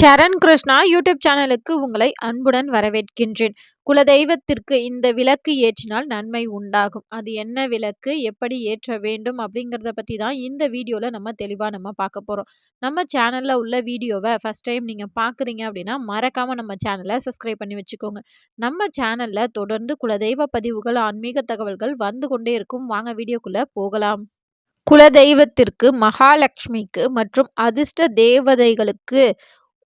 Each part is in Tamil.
சரண் கிருஷ்ணா யூடியூப் சேனலுக்கு உங்களை அன்புடன் வரவேற்கின்றேன். குலதெய்வத்திற்கு இந்த விளக்கு ஏற்றினால் நன்மை உண்டாகும். அது என்ன விளக்கு, எப்படி ஏற்ற வேண்டும் அப்படிங்கிறத பத்தி தான் இந்த வீடியோல நம்ம தெளிவா பார்க்க போறோம். நம்ம சேனல்ல உள்ள வீடியோவை ஃபர்ஸ்ட் டைம் நீங்க பார்க்குறீங்க அப்படின்னா மறக்காம நம்ம சேனலை சப்ஸ்கிரைப் பண்ணி வச்சுக்கோங்க. நம்ம சேனல்ல தொடர்ந்து குலதெய்வ பதிவுகள், ஆன்மீக தகவல்கள் வந்து கொண்டே இருக்கும். வாங்க வீடியோக்குள்ள போகலாம். குலதெய்வத்திற்கு, மகாலட்சுமிக்கு மற்றும் அதிர்ஷ்ட தேவதைகளுக்கு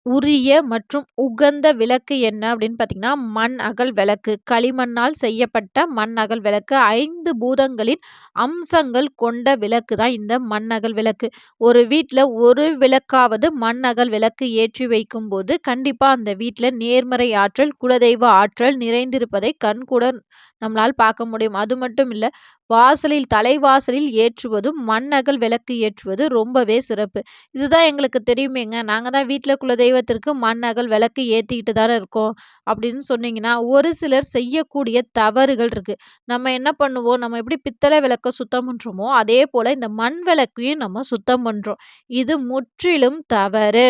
உரிய மற்றும் உகந்த விளக்கு என்ன அப்படின்னு பார்த்தீங்கன்னா, மண் அகல் விளக்கு. களிமண்ணால் செய்யப்பட்ட மண் அகல் விளக்கு. 5 பூதங்களின் அம்சங்கள் கொண்ட விளக்கு தான் இந்த மண் அகல் விளக்கு. ஒரு வீட்ல ஒரு விளக்காவது மண் அகல் விளக்கு ஏற்றி வைக்கும்போது, கண்டிப்பா அந்த வீட்ல நேர்மறை ஆற்றல், குலதெய்வ ஆற்றல் நிறைந்திருப்பதை கண்கூட நம்மளால் பார்க்க முடியும். அது மட்டும் இல்ல, தலைவாசலில் ஏற்றுவதும் மண் அகல் விளக்கு ஏற்றுவது ரொம்பவே சிறப்பு. இதுதான் எங்களுக்கு தெரியுமேங்க. நாங்க தான் வீட்ல குலதெய்வத்திற்கு மண் அகல் விளக்கு ஏத்திக்கிட்டு தானே இருக்கோம். அப்படின்னு சொன்னீங்கன்னா, ஒரு சிலர் செய்யக்கூடிய தவறுகள் இருக்கு. நம்ம என்ன பண்ணுவோம், நம்ம எப்படி பித்தளை விளக்க சுத்தம் பண்றோமோ, அதே போல இந்த மண் விளக்கையும் நம்ம சுத்தம் பண்றோம். இது முற்றிலும் தவறு.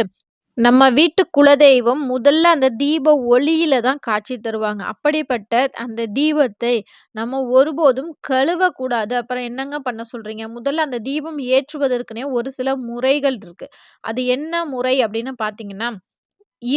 நம்ம வீட்டு குலதெய்வம் முதல்ல அந்த தீப ஒளியில தான் காட்சி தருவாங்க. அப்படிப்பட்ட அந்த தீபத்தை நம்ம ஒருபோதும் கழுவக்கூடாது. அப்புறம் என்னங்க பண்ண சொல்றீங்க? முதல்ல அந்த தீபம் ஏற்றுவதற்குன்னே ஒரு சில முறைகள் இருக்கு. அது என்ன முறை அப்படின்னு பார்த்தீங்கன்னா,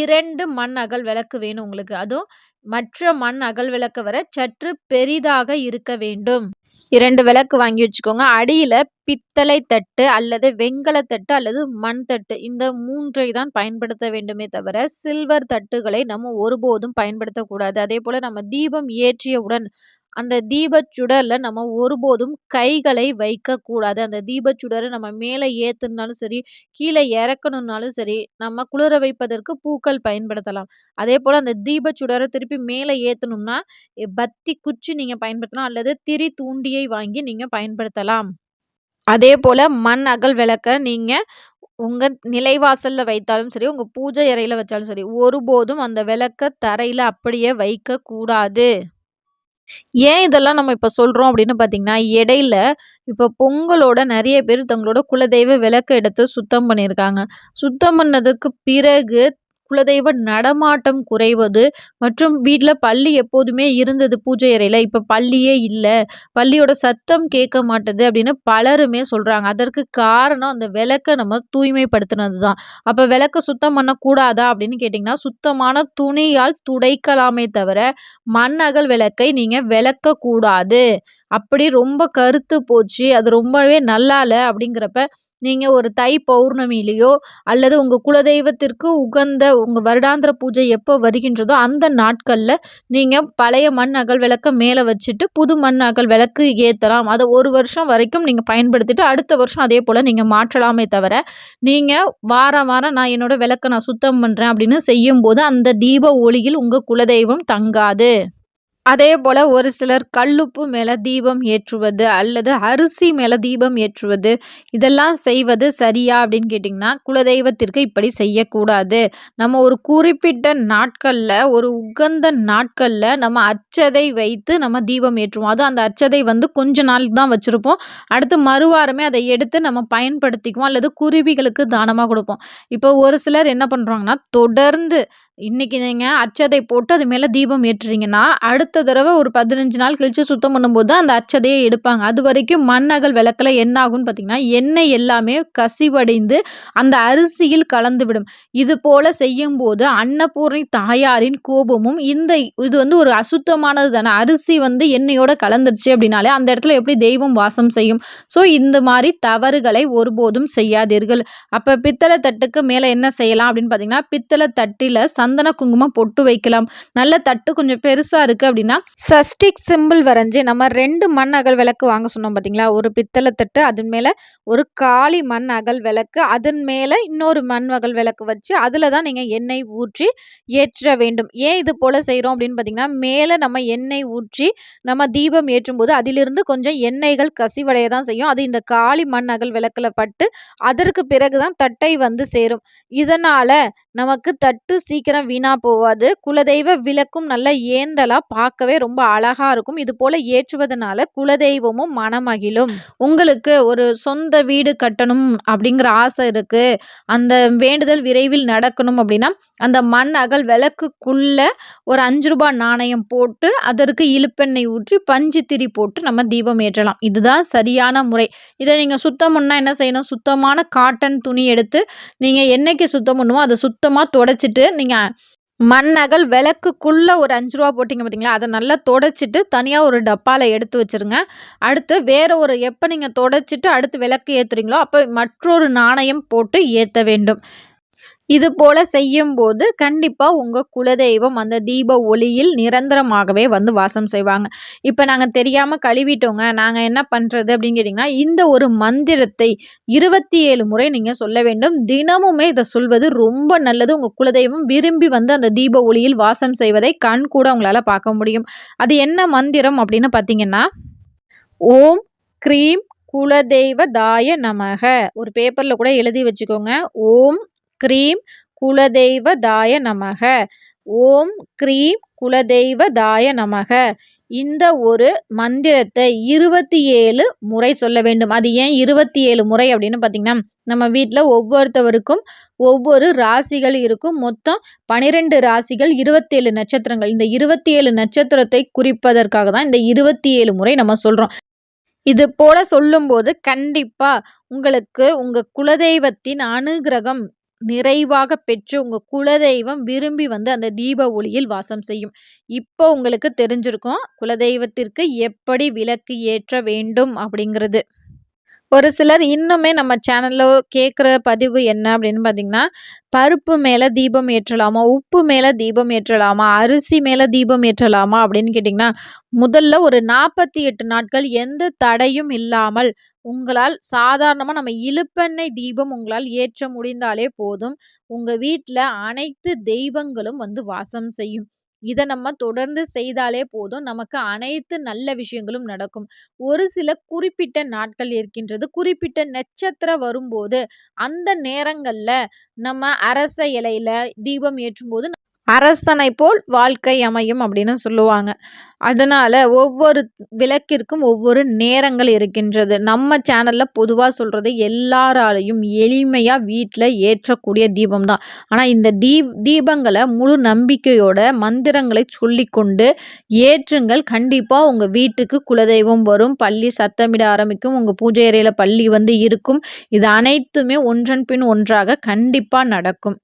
2 மண் அகல் விளக்கு வேணும் உங்களுக்கு. அதுவும் மற்ற மண் அகல் விளக்க விட சற்று பெரிதாக இருக்க வேண்டும். 2 விளக்கு வாங்கி வச்சுக்கோங்க. அடியில பித்தளை தட்டு அல்லது வெண்கல தட்டு அல்லது மண் தட்டு. இந்த 3ஐ தான் பயன்படுத்த வேண்டுமே தவிர, சில்வர் தட்டுகளை நம்ம ஒருபோதும் பயன்படுத்தக்கூடாது. அதேபோல நம்ம தீபம் ஏற்றியவுடன் அந்த தீபச் சுடர்ல நம்ம ஒருபோதும் கைகளை வைக்கக்கூடாது. அந்த தீபச் சுடர நம்ம மேல ஏத்தணும்னாலும் சரி, கீழ இறக்கணும்னாலும் சரி, நம்ம குளிர வைப்பதற்கு பூக்கள் பயன்படுத்தலாம். அதேபோல அந்த தீபச் சுடர திருப்பி மேல ஏத்தணும்னா, பத்தி குச்சி நீங்க பயன்படுத்தலாம் அல்லது திரி தூண்டியை வாங்கி நீங்க பயன்படுத்தலாம். அதேபோல மண் அகல் விளக்க நீங்க உங்க நிலைவாசல்ல வைத்தாலும் சரி, உங்க பூஜை அறையில வச்சாலும் சரி, ஒருபோதும் அந்த விளக்க தரையில அப்படியே வைக்கக்கூடாது. ஏன் இதெல்லாம் நம்ம இப்ப சொல்றோம் அப்படின்னு பார்த்தீங்கன்னா, இடையில இப்ப பொங்கலோட நெறைய பேர் தங்களோட குலதெய்வ விளக்க எடுத்து சுத்தம் பண்ணியிருக்காங்க. சுத்தம் பண்ணதுக்கு பிறகு குலதெய்வ நடமாட்டம் குறைவது மற்றும் வீட்ல பல்லி எப்போதுமே இருந்தது பூஜை அறையில. இப்ப பல்லியே இல்ல. பல்லியோட சத்தம் கேட்க மாட்டுது அப்படின்னு பலருமே சொல்றாங்க. அதற்கு காரணம் அந்த விளக்க நம்ம தூய்மைப்படுத்தினது தான். அப்ப விளக்க சுத்தம் பண்ணக்கூடாதா அப்படின்னு கேட்டீங்கன்னா, சுத்தமான துணியால் துடைக்கலாமே தவிர, மண் அகல் விளக்கை நீங்க விளக்கக்கூடாது. அப்படி ரொம்ப கருத்து போச்சு, அது ரொம்பவே நல்லா இல்ல அப்படிங்கிறப்ப, நீங்க ஒரு தை பௌர்ணமியிலயோ அல்லது உங்க குலதெய்வத்திற்கு உகந்த உங்க வருடாந்திர பூஜை எப்போ வருகின்றதோ, அந்த நாட்கள்ல நீங்க பழைய மண் அகல் விளக்க மேல வச்சுட்டு, புது மண் அகல் விளக்கு ஏத்தலாம். அத 1 வருஷம் வரைக்கும் நீங்க பயன்படுத்திட்டு, அடுத்த வருஷம் அதே போல நீங்க மாற்றலாமே தவிர, நீங்க வாரம் வாரம் நான் என்னோட விளக்க நான் சுத்தம் பண்றேன் அப்படின்னு செய்யும்போது, அந்த தீப ஒளியில் உங்க குலதெய்வம் தங்காது. அதேபோல ஒரு சிலர் கல்லுப்பு மேல தீபம் ஏற்றுவது அல்லது அரிசி மேல தீபம் ஏற்றுவது, இதெல்லாம் செய்வது சரியா அப்படின்னு கேட்டிங்கன்னா, குலதெய்வத்திற்கு இப்படி செய்யக்கூடாது. நம்ம ஒரு குறிப்பிட்ட நாட்கள்ல, ஒரு உகந்த நாட்கள்ல நம்ம அட்சதை வைத்து நம்ம தீபம் ஏற்றுவோம். அதுவும் அந்த அட்சதை கொஞ்ச நாள் தான் வச்சிருப்போம். அடுத்து மறுவாரமே அதை எடுத்து நம்ம பயன்படுத்திக்குவோம் அல்லது குருவிகளுக்கு தானமா குடுப்போம். இப்போ ஒரு சிலர் என்ன பண்றாங்கன்னா, தொடர்ந்து இன்னைக்கு நீங்க அட்சதை போட்டு அது மேல தீபம் ஏற்றுறீங்கன்னா, அடுத்த தடவ ஒரு 15 நாள் கழிச்சு சுத்தம் பண்ணும்போது தான் அந்த அட்சதைய எடுப்பாங்க. அதுவரைக்கும் மண் அகல் விளக்குல என்ன ஆகும்னு பார்த்தீங்கன்னா, எண்ணெய் எல்லாமே கசிவடைந்து அந்த அரிசியில் கலந்துவிடும். இது போல செய்யும்போது அன்னபூரணி தாயாரின் கோபமும் இது ஒரு அசுத்தமானது தானே. அரிசி எண்ணெயோட கலந்துருச்சு அப்படின்னாலே அந்த இடத்துல எப்படி தெய்வம் வாசம் செய்யும்? ஸோ இந்த மாரி தவறுகளை ஒருபோதும் செய்யாதீர்கள். அப்ப பித்தளை தட்டுக்கு மேல என்ன செய்யலாம் அப்படின்னு பார்த்தீங்கன்னா, பித்தளை தட்டில சந்தன குங்குமம் பொட்டு வைக்கலாம். நல்ல தட்டு கொஞ்சம் பெருசா இருக்கு அப்படின்னா, சஷ்டிக் சிம்பிள் வரைஞ்சு நம்ம 2 மண் அகல் விளக்கு வாங்க சொன்னோம் பார்த்தீங்களா? ஒரு பித்தளை தட்டு, அதன் மேல ஒரு காளி மண் அகல் விளக்கு, அதன் மேல இன்னொரு மண் அகல் விளக்கு வச்சு, அதில தான் நீங்க எண்ணெய் ஊற்றி ஏற்ற வேண்டும். ஏன் இது போல செய்றோம் அப்படின்னு பார்த்தீங்கன்னா, மேல நம்ம எண்ணெய் ஊற்றி நம்ம தீபம் ஏற்றும்போது அதிலிருந்து கொஞ்சம் எண்ணெய்கள் கசிவடைய தான் செய்யும். அது இந்த காளி மண் அகல் விளக்குல பட்டு, அதற்கு பிறகு தான் தட்டை சேரும். இதனால நமக்கு தட்டு சீக்கிரம் சீக்கிரம் வீணா போவாது. குலதெய்வ விளக்கும் நல்லா ஏந்தலா பார்க்கவே ரொம்ப அழகா இருக்கும். இது போல ஏற்றுவதனால குலதெய்வமும் மனமகிழும். உங்களுக்கு ஒரு சொந்த வீடு கட்டணும் அப்படிங்கிற ஆசை இருக்கு. அந்த வேண்டுதல் விரைவில் நடக்கணும் அப்படின்னா, அந்த மண் அகல் விளக்குக்குள்ள ஒரு ரூ. 5 நாணயம் போட்டு, அதற்கு இலுப்பெண்ணெய் ஊற்றி, பஞ்சு திரி போட்டு நம்ம தீபம் ஏற்றலாம். இதுதான் சரியான முறை. இத நீங்க சுத்தம் பண்ணா என்ன செய்யணும்? சுத்தமான காட்டன் துணி எடுத்து, நீங்க என்னைக்கு சுத்தம் பண்ணுமோ, அத சுத்தமா தொடச்சிட்டு, நீங்க மண் அகல் விளக்குக்குள்ள ஒரு ரூ. 5 போட்டீங்க பார்த்தீங்களா? அத நல்லா தொடச்சிட்டு, தனியா ஒரு டப்பால எடுத்து வச்சுருங்க. அடுத்து வேற ஒரு எப்ப நீங்க தொடச்சிட்டு அடுத்து விளக்கு ஏத்துறீங்களோ, அப்ப மற்றொரு நாணயம் போட்டு ஏத்த வேண்டும். இது போல செய்யும்போது கண்டிப்பா உங்க குலதெய்வம் அந்த தீப ஒளியில் நிரந்தரமாகவே வந்து வாசம் செய்வாங்க. இப்ப நாங்க தெரியாம கழுவிட்டோங்க. நாங்க என்ன பண்றது அப்படின்னு கேட்டீங்கன்னா, இந்த ஒரு மந்திரத்தை 27 முறை நீங்க சொல்ல வேண்டும். தினமுமே இத சொல்வது ரொம்ப நல்லது. உங்க குலதெய்வம் விரும்பி வந்து அந்த தீப ஒளியில் வாசம் செய்வதை கண்கூட உங்களால பார்க்க முடியும். அது என்ன மந்திரம் அப்படின்னு பார்த்தீங்கன்னா, ஓம் க்ரீம் குலதெய்வதாய நமக. ஒரு பேப்பர்ல கூட எழுதி வச்சுக்கோங்க. ஓம் க்ரீம் குலதெய்வதாய நமக. ஓம் க்ரீம் குலதெய்வதாய நமக. இந்த ஒரு மந்திரத்தை 27 முறை சொல்ல வேண்டும். அது ஏன் 27 முறை அப்படின்னு பார்த்தீங்கன்னா, நம்ம வீட்ல ஒவ்வொருத்தவருக்கும் ஒவ்வொரு ராசிகள் இருக்கும். மொத்தம் 12 ராசிகள், 27 நட்சத்திரங்கள். இந்த 27 நட்சத்திரத்தை குறிப்பதற்காக தான் இந்த 27 முறை நம்ம சொல்றோம். இது போல சொல்லும்போது கண்டிப்பா உங்களுக்கு உங்க குலதெய்வத்தின் அனுக்கிரகம் நிறைவாக பெற்று உங்க குலதெய்வம் விரும்பி வந்து அந்த தீப ஒளியில் வாசம் செய்யும். இப்போ உங்களுக்கு தெரிஞ்சிருக்கும் குலதெய்வத்திற்கு எப்படி விளக்கு ஏற்ற வேண்டும் அப்படிங்கிறது. ஒரு சிலர் இன்னுமே நம்ம சேனல்ல கேட்குற பதிவு என்ன அப்படின்னு பார்த்தீங்கன்னா, பருப்பு மேல தீபம் ஏற்றலாமா? உப்பு மேல தீபம் ஏற்றலாமா? அரிசி மேல தீபம் ஏற்றலாமா? அப்படின்னு கேட்டிங்கன்னா, முதல்ல ஒரு 48 நாட்கள் எந்த தடையும் இல்லாமல் உங்களால் சாதாரணமா நம்ம இலுப்பெண்ணெய் தீபம் உங்களால் ஏற்ற முடிந்தாலே போதும். உங்க வீட்ல அனைத்து தெய்வங்களும் வந்து வாசம் செய்யும். இத நம்ம தொடர்ந்து செய்தாலே போதும். நமக்கு அனைத்து நல்ல விஷயங்களும் நடக்கும். ஒரு சில குறிப்பிட்ட நாட்கள் இருக்கின்றது. குறிப்பிட்ட நட்சத்திரம் வரும்போது, அந்த நேரங்கள்ல நம்ம அரச இலையில தீபம் ஏற்றும்போது, அரசனை போல் வாழ்க்கை அமையும் அப்படின்னு சொல்லுவாங்க. அதனால ஒவ்வொரு விளக்கிற்கும் ஒவ்வொரு நேரங்கள் இருக்கின்றது. நம்ம சேனல்ல பொதுவா சொல்றது எல்லாராலயும் எளிமையா வீட்ல ஏற்றக்கூடிய தீபம் தான். ஆனா இந்த தீபங்கள முழு நம்பிக்கையோட மந்திரங்களை சொல்லிக்கொண்டு ஏற்றுங்கள். கண்டிப்பா உங்க வீட்டுக்கு குலதெய்வம் வரும். பள்ளி சத்தமிட ஆரம்பிக்கும். உங்க பூஜை அறையில பள்ளி வந்து இருக்கும். இது அனைத்துமே ஒன்றன் பின் ஒன்றாக கண்டிப்பா நடக்கும்.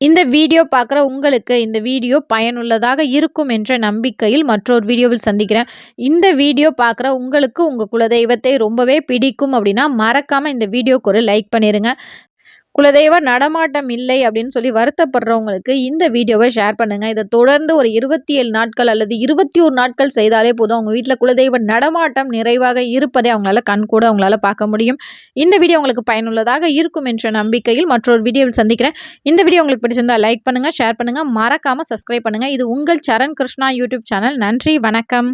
இந்த வீடியோ பார்க்குற உங்களுக்கு இந்த வீடியோ பயனுள்ளதாக இருக்கும் என்ற நம்பிக்கையில் மற்றொரு வீடியோவில் சந்திக்கிறேன். இந்த வீடியோ பார்க்குற உங்களுக்கு உங்கள் குலதெய்வத்தை ரொம்பவே பிடிக்கும் அப்படின்னா மறக்காமல் இந்த வீடியோக்கு ஒரு லைக் பண்ணிடுங்க. குலதெய்வ நடமாட்டம் இல்லை அப்படின்னு சொல்லி வருத்தப்படுறவங்களுக்கு இந்த வீடியோவை ஷேர் பண்ணுங்க. இதை தொடர்ந்து ஒரு 27 நாட்கள் அல்லது 21 நாட்கள் செய்தாலே போதும். அவங்க வீட்டில் குலதெய்வ நடமாட்டம் நிறைவாக இருப்பதை அவங்களால கண்கூட அவங்களால பார்க்க முடியும். இந்த வீடியோ உங்களுக்கு பயனுள்ளதாக இருக்கும் என்ற நம்பிக்கையில் மற்றொரு வீடியோவில் சந்திக்கிறேன். இந்த வீடியோ உங்களுக்கு பிடிச்சிருந்தா லைக் பண்ணுங்க, ஷேர் பண்ணுங்க, மறக்காம சப்ஸ்கிரைப் பண்ணுங்க. இது உங்கள் சரண் கிருஷ்ணா யூடியூப் சேனல். நன்றி, வணக்கம்.